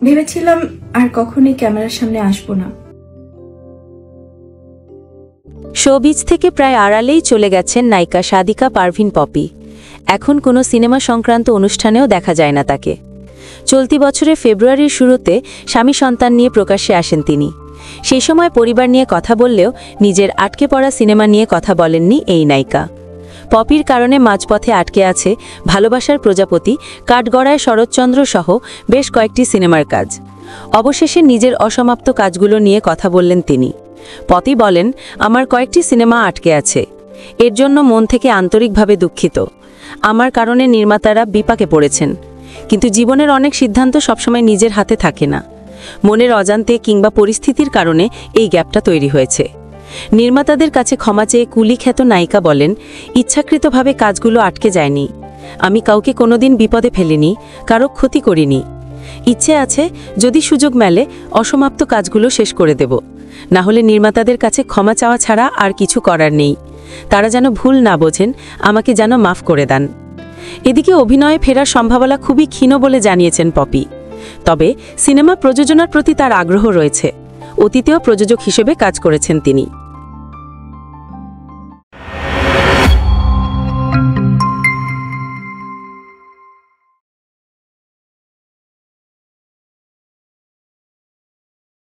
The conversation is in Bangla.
ভেবেছিলাম আর কখনোই ক্যামেরার সামনে আসবো না। শোবিজ থেকে প্রায় আড়ালেই চলে গেছেন নায়িকা সাদিকা পারভিন পপি। এখন কোনো সিনেমা সংক্রান্ত অনুষ্ঠানেও দেখা যায় না তাকে। চলতি বছরের ফেব্রুয়ারির শুরুতে স্বামী সন্তান নিয়ে প্রকাশ্যে আসেন তিনি। সেই সময় পরিবার নিয়ে কথা বললেও নিজের আটকে পড়া সিনেমা নিয়ে কথা বলেননি এই নায়িকা। পপির কারণে মাঝপথে আটকে আছে ভালোবাসার প্রজাপতি, কাঠগড়ায় শরৎচন্দ্র সহ বেশ কয়েকটি সিনেমার কাজ। অবশেষে নিজের অসমাপ্ত কাজগুলো নিয়ে কথা বললেন তিনি। পপি বলেন, আমার কয়েকটি সিনেমা আটকে আছে, এর জন্য মন থেকে আন্তরিকভাবে দুঃখিত। আমার কারণে নির্মাতারা বিপাকে পড়েছেন, কিন্তু জীবনের অনেক সিদ্ধান্ত সবসময় নিজের হাতে থাকে না। মনের অজান্তে কিংবা পরিস্থিতির কারণে এই গ্যাপটা তৈরি হয়েছে। নির্মাতাদের কাছে ক্ষমা চেয়ে কুলিখ্যাত নায়িকা বলেন, ইচ্ছাকৃতভাবে কাজগুলো আটকে যায়নি। আমি কাউকে কোনোদিন বিপদে ফেলিনি, কারো ক্ষতি করিনি। ইচ্ছে আছে যদি সুযোগ মেলে অসমাপ্ত কাজগুলো শেষ করে দেব, না হলে নির্মাতাদের কাছে ক্ষমা চাওয়া ছাড়া আর কিছু করার নেই। তারা যেন ভুল না বোঝেন, আমাকে যেন মাফ করে দেন। এদিকে অভিনয়ে ফেরার সম্ভাবনা খুবই ক্ষীণ বলে জানিয়েছেন পপি। তবে সিনেমা প্রযোজনার প্রতি তার আগ্রহ রয়েছে। অতীতেও প্রযোজক হিসেবে কাজ করেছেন তিনি।